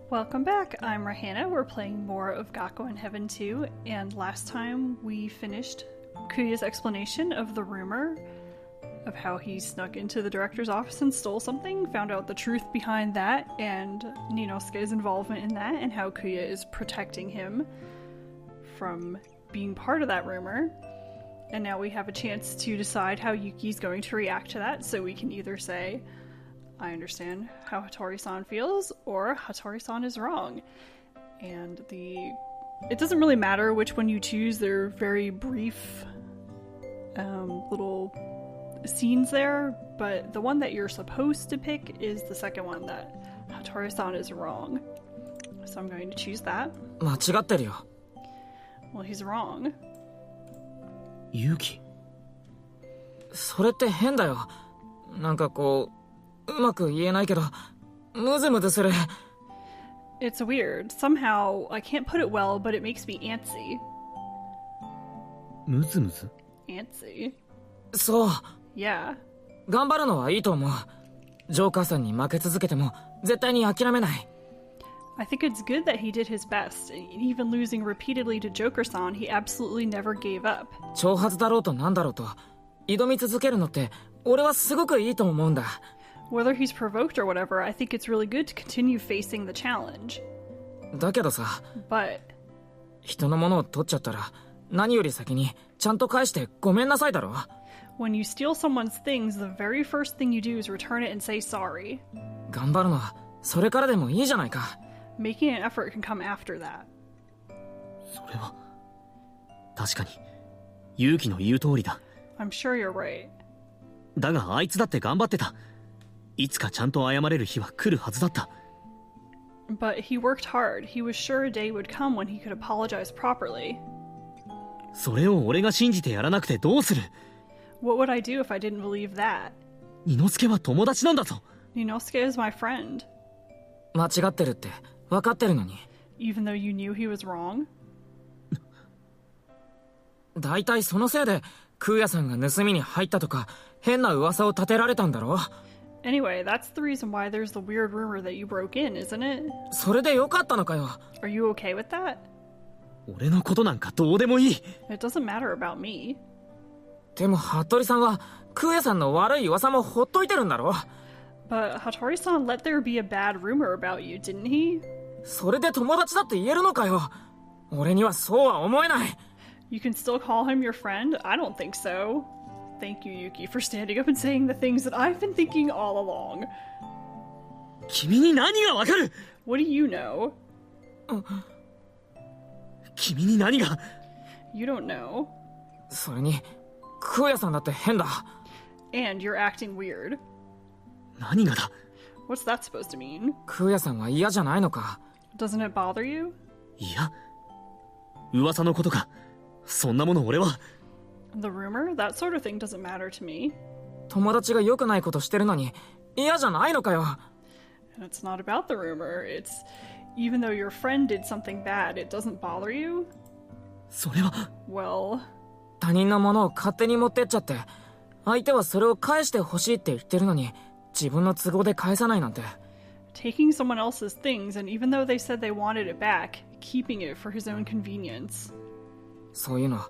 Welcome back, I'm Rahana. We're playing more of Gakuen Heaven 2, and last time we finished Kuya's explanation of the rumor of how he snuck into the director's office and stole something, found out the truth behind that, and Ninosuke's involvement in that, and how Kuya is protecting him from being part of that rumor. And now we have a chance to decide how Yuki's going to react to that, so we can either say, I understand how Hattori-san feels, or Hattori-san is wrong. And it doesn't really matter which one you choose, they're very brief little scenes there, but the one that you're supposed to pick is the second one, that Hattori-san is wrong. So I'm going to choose that. 間違ってるよ。 Well, he's wrong. 勇気。それって変だよ。なんかこう、うまく言えないけど、ムズムズする。 It's weird. Somehow, I can't put it well, but it makes me antsy. ムズムズ? Antsy? そう。 Yeah. 頑張るのはいいと思う。ジョーカーさんに負け続けても絶対に諦めない。 I think it's good that he did his best. Even losing repeatedly to Joker-san, he absolutely never gave up. 挑発だろうとなんだろうと、挑み続けるのって俺はすごくいいと思うんだ。 Whether he's provoked or whatever, I think it's really good to continue facing the challenge. だけどさ、 But 人のものを取っちゃったら何より先にちゃんと返してごめんなさいだろ。 when you steal someone's things, the very first thing you do is return it and say sorry. 頑張るのはそれからでもいいじゃないか。 Making an effort can come after that. それは確かに勇気の言う通りだ。 I'm sure you're right. だがあいつだって頑張ってた。いつかちゃんと謝れる日は来るはずだった。 But he worked hard. He was sure a day would come when he could apologize properly. それを俺が信じてやらなくてどうする？ What would I do if I didn't believe that? 二之助は友達なんだぞ。 Ninosuke is my friend. 間違ってるって分かってるのに。 Even though you knew he was wrong? だいたいそのせいで空也さんが盗みに入ったとか変な噂を立てられたんだろ。 Anyway, that's the reason why there's the weird rumor that you broke in, isn't it? それでよかったのかよ。 Are you okay with that? 俺のことなんかどうでもいい。 It doesn't matter about me. でも服部さんは空也さんの悪い噂もほっといてるんだろ。 But Hattori-san let there be a bad rumor about you, didn't he? それで友達だって言えるのかよ。俺にはそうは思えない。 You can still call him your friend? I don't think so. Thank you, Yuki, for standing up and saying the things that I've been thinking all along. 君に何がわかる？ What do you know? 君に何が？ You don't know. それに空也さんだって変だ。 And you're acting weird. 何がだ？ What's that supposed to mean? 空也さんは嫌じゃないのか。 Doesn't it bother you? いや、噂のことか。そんなもの俺は。 The rumor? That sort of thing doesn't matter to me. 友達が良くないことしてるのに嫌じゃないのかよ。 And it's not about the rumor. It's even though your friend did something bad, it doesn't bother you? それは。Well, 他人のものを勝手に持ってっちゃって相手はそれを返してほしいって言ってるのに自分の都合で返さないなんて。 taking someone else's things, and even though they said they wanted it back, keeping it for his own convenience. そういうの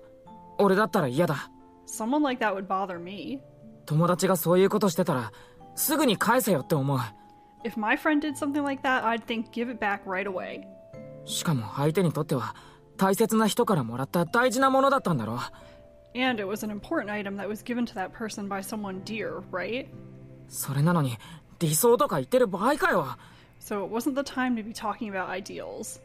俺だったら嫌だ。 Someone like that would bother me. 友達がそういうことしてたらすぐに返せよって思う。 If my friend did something like that, I'd think give it back right away. しかも相手にとっては大切な人からもらった大事なものだったんだろ。 And it was an important item that was given to that person by someone dear, right? それなのに理想とか言ってる場合かよ。 So it wasn't the time to be talking about ideals.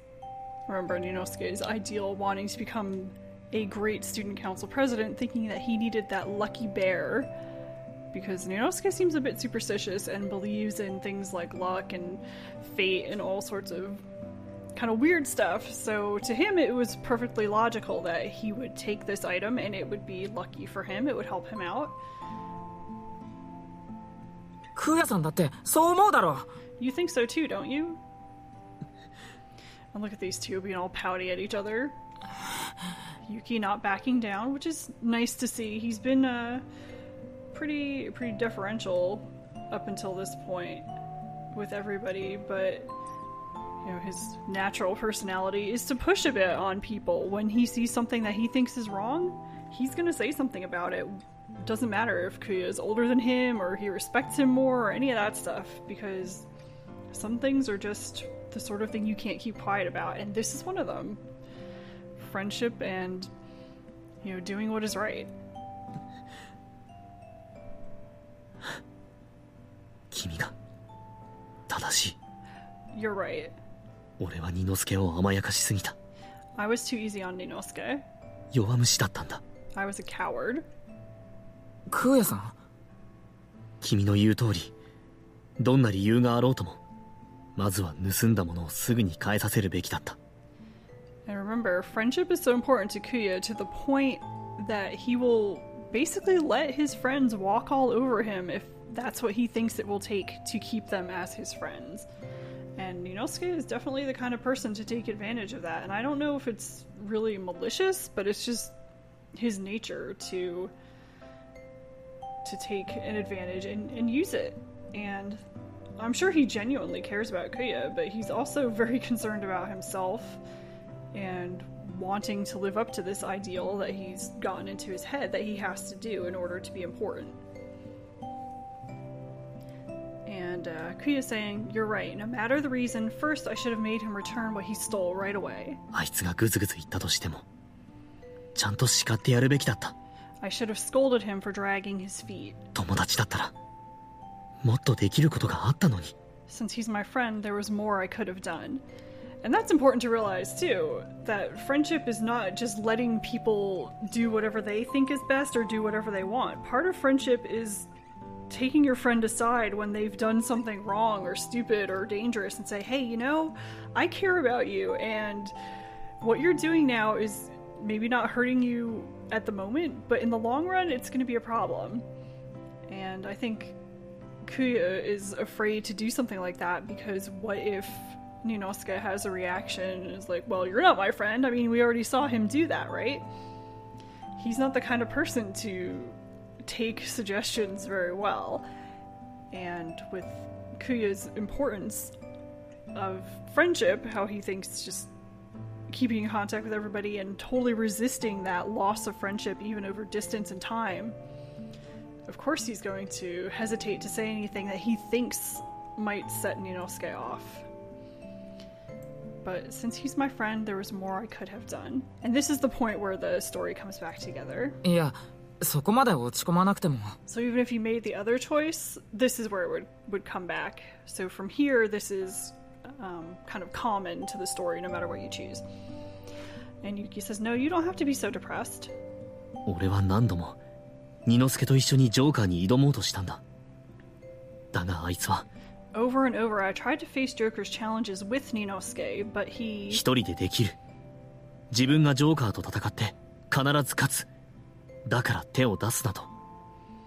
Remember Ninosuke's ideal wanting to become a great student council president, thinking that he needed that lucky bear. Because Ninosuke seems a bit superstitious and believes in things like luck and fate and all sorts of kind of weird stuff. So to him it was perfectly logical that he would take this item and it would be lucky for him, it would help him out. 空也さんだってそう思うだろ。 You think so too, don't you? And look at these two being all pouty at each other. Yuki not backing down, which is nice to see. He's been pretty deferential up until this point with everybody, but You know, his natural personality is to push a bit on people. When he sees something that he thinks is wrong, he's gonna say something about it. Doesn't matter if Kuya is older than him or he respects him more or any of that stuff, because some things are just the sort of thing you can't keep quiet about, and this is one of them. Friendship and, you know, doing what is right. 君が正しい。 You're right. 俺は二之助を甘やかしすぎた。 I was too easy on Ninosuke. 弱虫だったんだ。 I was a coward. クーヤさん、君の言う通り、どんな理由があろうとも、まずは盗んだものをすぐに返させるべきだった。 And remember, friendship is so important to Kuya to the point that he will basically let his friends walk all over him if that's what he thinks it will take to keep them as his friends. And Ninosuke is definitely the kind of person to take advantage of that. And I don't know if it's really malicious, but it's just his nature to take an advantage and use it. And I'm sure he genuinely cares about Kuya, but he's also very concerned about himself and wanting to live up to this ideal that he's gotten into his head that he has to do in order to be important. And Kuya saying, you're right, no matter the reason, first I should have made him return what he stole right away. あいつがグズグズ言ったとしても、ちゃんと叱ってやるべきだった。 I should have scolded him for dragging his feet. 友達だったら、もっとできることがあったのに。 Since he's my friend, there was more I could have done. And that's important to realize, too, that friendship is not just letting people do whatever they think is best or do whatever they want. Part of friendship is taking your friend aside when they've done something wrong or stupid or dangerous and say, hey, you know, I care about you, and what you're doing now is maybe not hurting you at the moment, but in the long run, it's going to be a problem. And I think Kuya is afraid to do something like that because what if Ninosuke has a reaction and is like, well, you're not my friend. I mean, we already saw him do that, right? He's not the kind of person to take suggestions very well. And with Kuya's importance of friendship, how he thinks just keeping in contact with everybody and totally resisting that loss of friendship even over distance and time, of course he's going to hesitate to say anything that he thinks might set Ninosuke off. But since he's my friend, there was more I could have done. And this is the point where the story comes back together. いや、そこまで落ち込まなくても。 So even if you made the other choice, this is where it would come back. So from here, this is kind of common to the story, no matter what you choose. And Yuki says, no, you don't have to be so depressed. 俺は何度も二之助と一緒にジョーカーに挑もうとしたんだ。だがあいつは Over and over, I tried to face Joker's challenges with Ninosuke, but he... 一人でできる。自分がジョーカーと戦って必ず勝つ。だから手を出すなと。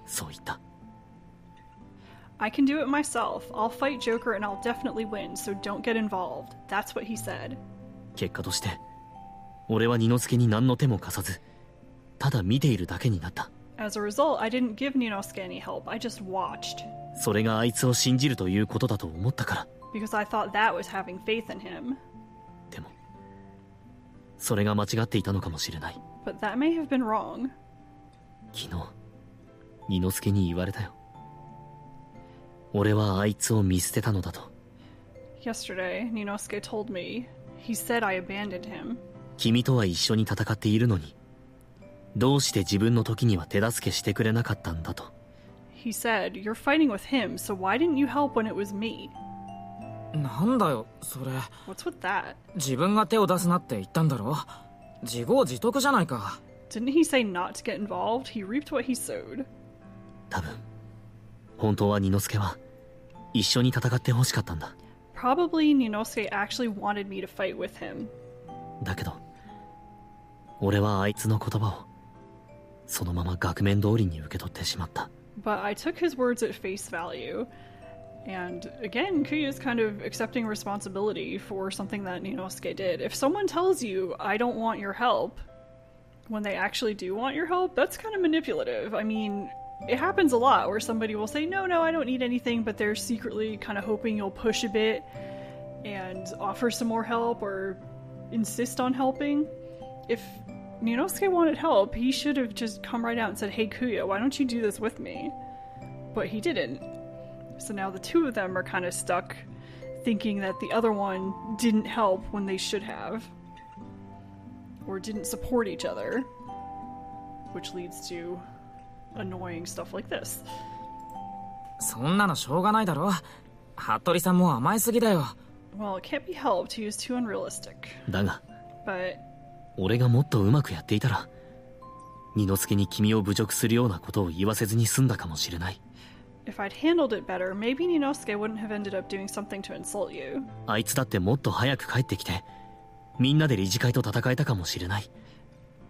そう言った。 I can do it myself. I'll fight Joker and I'll definitely win, so don't get involved. That's what he said. 結果として、俺は二之助に何の手も貸さず、ただ見ているだけになった。 As a result, I didn't give Ninosuke any help. I just watched. それがあいつを信じるということだと思ったから。 Because I thought that was having faith in him. でも、それが間違っていたのかもしれない。 But that may have been wrong. 昨日、二之助に言われたよ。俺はあいつを見捨てたのだと。 Yesterday, Ninosuke told me. He said I abandoned him. 君とは一緒に戦っているのに、どうして自分の時には手助けしてくれなかったんだと。 He said, you're fighting with him, so why didn't you help when it was me? なんだよ、それ。 What's with that? 自分が手を出すなって言ったんだろ。自業自得じゃないか。 Didn't he say not to get involved? He reaped what he sowed. 多分、本当は二之助は一緒に戦ってほしかったんだ。 Probably Ninosuke actually wanted me to fight with him. だけど、俺はあいつの言葉をそのまま額面通りに受け取ってしまった。 But I took his words at face value. And again, Kuya's kind of accepting responsibility for something that Ninosuke did. If someone tells you, I don't want your help, when they actually do want your help, that's kind of manipulative. I mean, it happens a lot where somebody will say, no, I don't need anything, but they're secretly kind of hoping you'll push a bit and offer some more help or insist on helping. If Ninosuke wanted help, he should have just come right out and said, "Hey Kuya, why don't you do this with me?" But he didn't. So now the two of them are kind of stuck thinking that the other one didn't help when they should have. Or didn't support each other. Which leads to annoying stuff like this. そんなのしょうがないだろ。服部さんも甘えすぎだよ。Well, it can't be helped. He was too unrealistic. だが But 俺がもっとうまくやっていたら二之助に君を侮辱するようなことを言わせずに済んだかもしれない。 if I'd handled it better, maybe Ninosuke wouldn't have ended up doing something to insult you. あいつだってもっと早く帰ってきてみんなで理事会と戦えたかもしれない。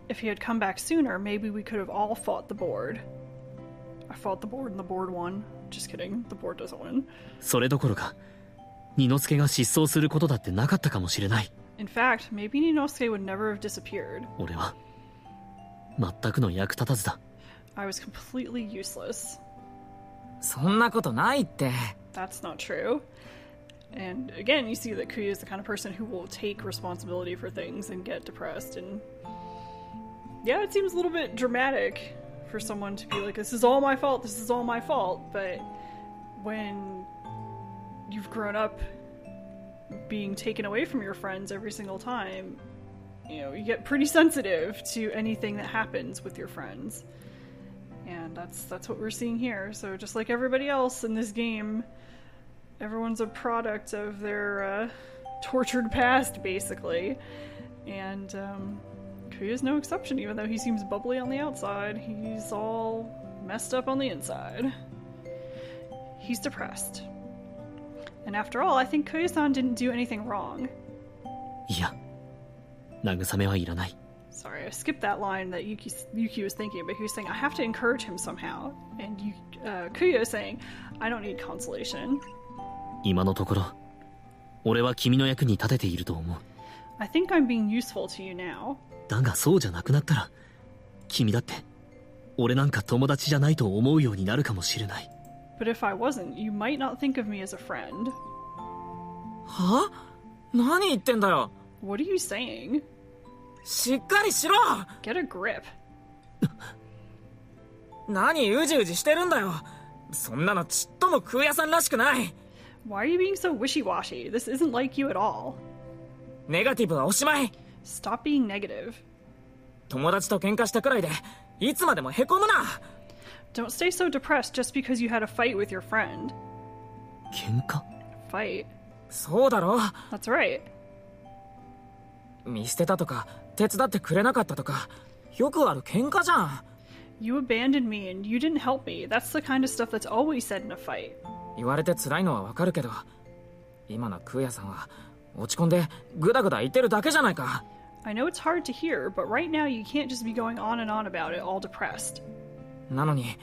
If he had come back sooner, maybe we could have all fought the board. I fought the board and the board won. Just kidding, the board doesn't win. それどころか二之助が失踪することだってなかったかもしれない。 In fact, maybe Ninosuke would never have disappeared. 俺は全くの役立たずだ。 I was completely useless. そんなことないって。 That's not true. And again, you see that Kuya is the kind of person who will take responsibility for things and get depressed. And yeah, it seems a little bit dramatic for someone to be like, this is all my fault, this is all my fault. But when you've grown up being taken away from your friends every single time, you know, you get pretty sensitive to anything that happens with your friends. And that's what we're seeing here. So just like everybody else in this game, everyone's a product of their tortured past, basically. And Kuya's no exception, even though he seems bubbly on the outside. He's all messed up on the inside. He's depressed. And after all, I think Kuya-san didn't do anything wrong. いや、慰めはいらない。 Sorry, I skipped that line that Yuki was thinking, but he was saying, I have to encourage him somehow. And Kuya is saying, I don't need consolation. 今のところ俺は君の役に立てていると思う。 I think I'm being useful to you now. だがそうじゃなくなったら君だって俺なんか友達じゃないと思うようになるかもしれない。 But if I wasn't, you might not think of me as a friend. は？何言ってんだよ。 What are you saying? しっかりしろ。 Get a grip. 何うじうじしてるんだよ。そんなのちっとも空屋さんらしくない。 Why are you being so wishy-washy? This isn't like you at all. ネガティブはおしまい。 Stop being negative. 友達と喧嘩したくらいでいつまでもへこむな。 Don't stay so depressed just because you had a fight with your friend. 喧嘩？ Fight? そうだろ。 That's right. 見捨てたとか手伝ってくれなかったとかよくある喧嘩じゃん。 You abandoned me and you didn't help me. That's the kind of stuff that's always said in a fight. 言われて辛いのはわかるけど今の空屋さんは落ち込んでグダグダ言ってるだけじゃないか。 I know it's hard to hear, but right now you can't just be going on and on about it, all depressed. なのに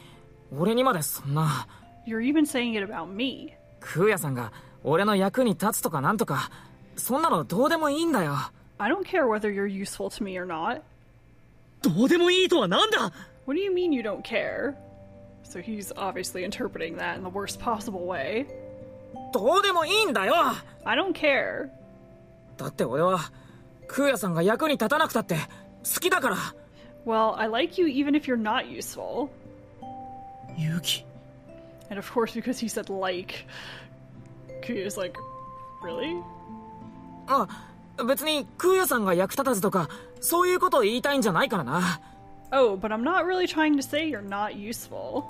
俺にまでそんな。 You're even saying it about me. 空屋さんが俺の役に立つとかなんとかそんなのどうでもいいんだよ。 I don't care whether you're useful to me or not. どうでもいいとはなんだ。 What do you mean you don't care? So he's obviously interpreting that in the worst possible way. どうでもいいんだよ。 I don't care. だって俺は空屋さんが役に立たなくたって好きだから。 Well, I like you even if you're not useful. 勇気。 And of course, because he said like, Kuya's like, really? あ、別に空屋さんが役立たずとかそういうことを言いたいんじゃないからな。 Oh, but I'm not really trying to say you're not useful.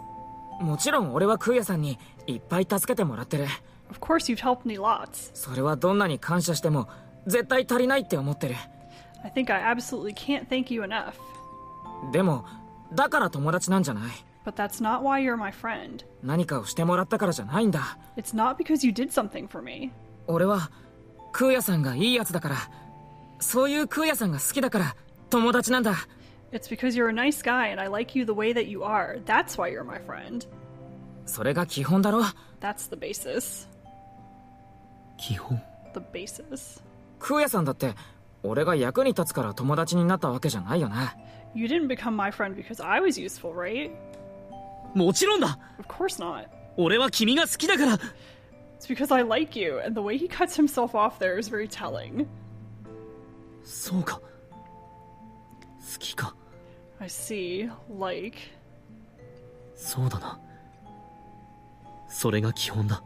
もちろん俺は空屋さんにいっぱい助けてもらってる。 Of course you've helped me lots. それはどんなに感謝しても絶対足りないって思ってる。 I think I absolutely can't thank you enough. でもだから友達なんじゃない。 But that's not why you're my friend. 何かをしてもらったからじゃないんだ。 It's not because you did something for me. 俺は空屋さんがいいやつだから、そういう空屋さんが好きだから友達なんだ。 It's because you're a nice guy and I like you the way that you are. That's why you're my friend. それが基本だろ。 That's the basis. 基本。 The basis. 空屋さんだって俺が役に立つから友達になったわけじゃないよな。 You didn't become my friend because I was useful, right? もちろんだ。 Of course not. 俺は君が好きだから。It's because I like you, and the way he cuts himself off there is very telling. そうか。好きか。 I see, like. そうだな。それが基本だ。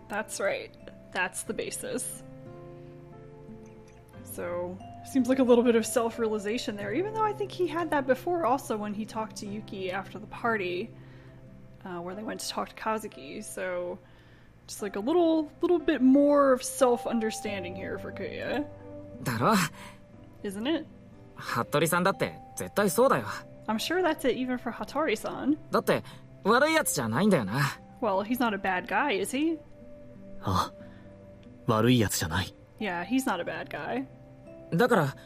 That's right. That's the basis. So, seems like a little bit of self-realization there, even though I think he had that before also when he talked to Yuki after the party, where they went to talk to Kazuki. So, just like a little bit more of self-understanding here for Kuya. だろ Isn't it? 服部さんだって絶対そうだよ。 I'm sure that's it even for Hattori-san. だって悪いやつじゃないんだよな。 Well, he's not a bad guy, is he? ああ。悪いやつじゃない。 Yeah, he's not a bad guy. だから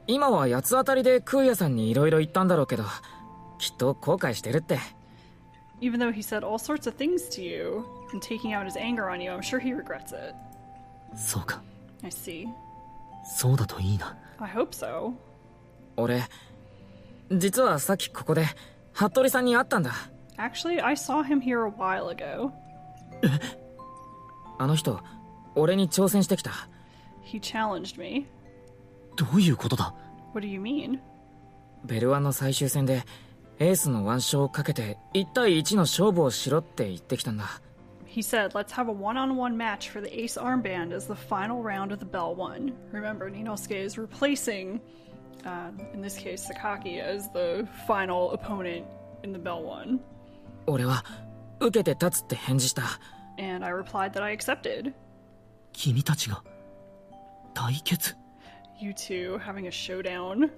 今は八つ当たりで空也さんにいろいろ言ったんだろうけど、きっと後悔してるって。 Even though he said all sorts of things to you and taking out his anger on you, I'm sure he regrets it. そうか。 I see. そうだといいな。 I hope so. 俺実はさっきここで服部さんに会ったんだ。 Actually, I saw him here a while ago. あの人俺に挑戦してきた。 He challenged me. どういうことだ？ What do you mean? ベルワンの最終戦でエースの腕章をかけて1対1の勝負をしろって言ってきたんだ。 He said, let's have a one-on-one match for the ace armband as the final round of the Bell One. Remember, Ninosuke is replacing, in this case, Sakaki as the final opponent in the Bell One. 俺は受けて立つって返事した。 And I replied that I accepted. 君たちが対決？ You two having a showdown.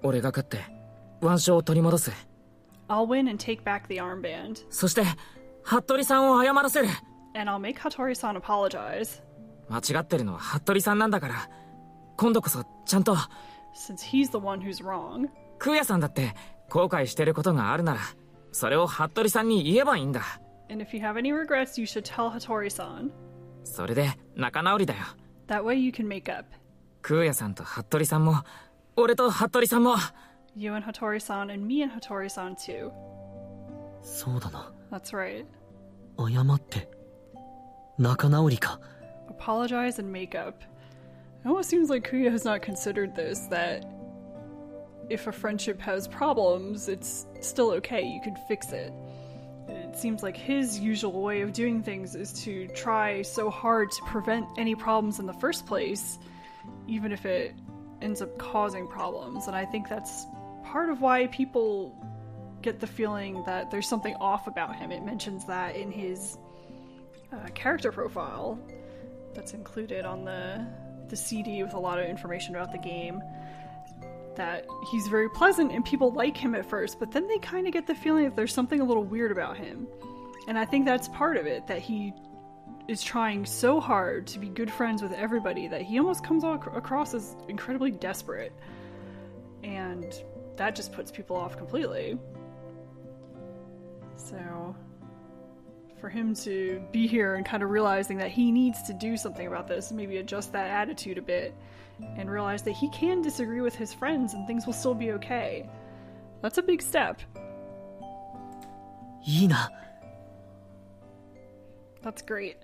俺が勝って腕章を取り戻す。 I'll win and take back the armband. そして服部さんを謝らせる。 And I'll make Hattori-san apologize. 間違ってるのは服部さんなんだから、今度こそちゃんと。 Since he's the one who's wrong. 空也さんだって後悔してることがあるなら、それを服部さんに言えばいいんだ。 And if you have any regrets, you should tell Hattori-san. それで仲直りだよ。 That way you can make up. 空也さんと服部さんも、俺と服部さんも。 You and Hattori-san and me and Hattori-san too. そうだな。 That's right. 謝って仲直りか。 Apologize and make up. It almost seems like Kuya has not considered this, that if a friendship has problems, it's still okay, you can fix it. It seems like his usual way of doing things is to try so hard to prevent any problems in the first place, even if it ends up causing problems. And I think that's part of why people get the feeling that there's something off about him. It mentions that in his character profile that's included on the CD with a lot of information about the game, that he's very pleasant and people like him at first, but then they kind of get the feeling that there's something a little weird about him. And I think that's part of it, that he is trying so hard to be good friends with everybody that he almost comes across as incredibly desperate. And that just puts people off completely. So, for him to be here and kind of realizing that he needs to do something about this, maybe adjust that attitude a bit, and realize that he can disagree with his friends and things will still be okay. That's a big step. いいな。 That's great.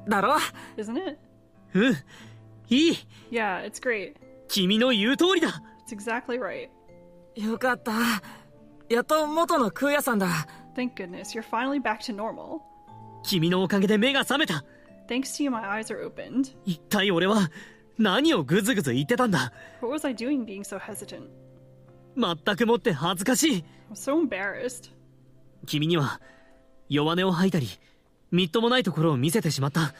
だろ？ Isn't it? うん。いい。 Yeah, it's great. 君の言う通りだ。 It's exactly right. よかった。やっと元の空也さんだ。 Thank goodness, you're finally back to normal. 君のおかげで目が覚めた。 Thanks to you, my eyes are opened. 一体俺は何をグズグズ言ってたんだ。 What was I doing being so hesitant? 全くもって恥ずかしい。 I'm so embarrassed. 君には弱音を吐いたりみっともないところを見せてしまった。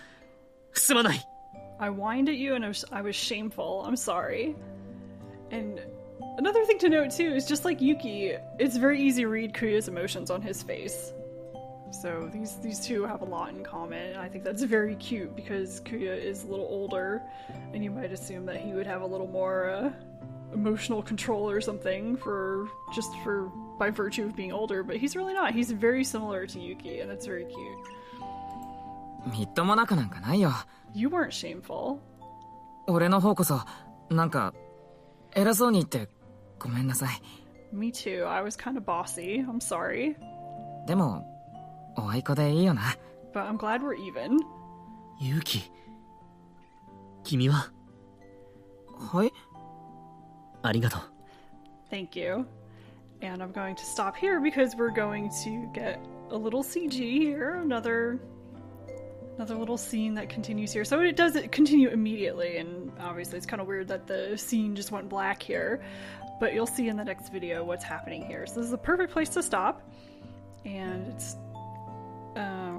すまない。 I whined at you and I was shameful. I'm sorry. And another thing to note too is just like Yuki, it's very easy to read Kuya's emotions on his face. So these two have a lot in common, and I think that's very cute because Kuya is a little older, and you might assume that he would have a little more emotional control or something by virtue of being older, but he's really not. He's very similar to Yuki, and that's very cute. みっともなくなんかないよ。 You weren't shameful. 俺の方こそなんか偉そうに言ってごめんなさい。 Me too. I was kind of bossy. I'm sorry. でもおあいこでいいよな。 But I'm glad we're even. ユキ、君は？はい？ありがとう。 Thank you. And I'm going to stop here because we're going to get a little CG here. Another little scene that continues here. So it doesn't continue immediately, and obviously it's kind of weird that the scene just went black here. But you'll see in the next video what's happening here. So this is the perfect place to stop. And it's...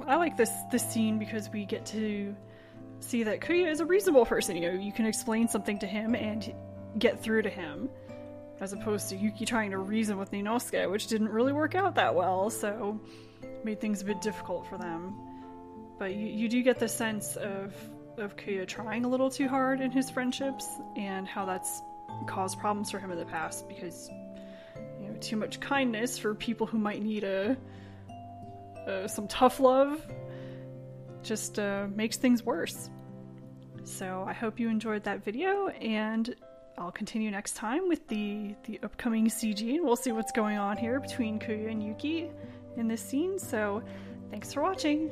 I like this scene because we get to see that Kuya is a reasonable person. You know, you can explain something to him and get through to him, as opposed to Yuki trying to reason with Ninosuke, which didn't really work out that well, so made things a bit difficult for them. But you do get the sense of Kuya trying a little too hard in his friendships, and how that's caused problems for him in the past, because, you know, too much kindness for people who might need some tough love just makes things worse. So I hope you enjoyed that video, and I'll continue next time with the upcoming CG, and we'll see what's going on here between Kuya and Yuki in this scene. So thanks for watching!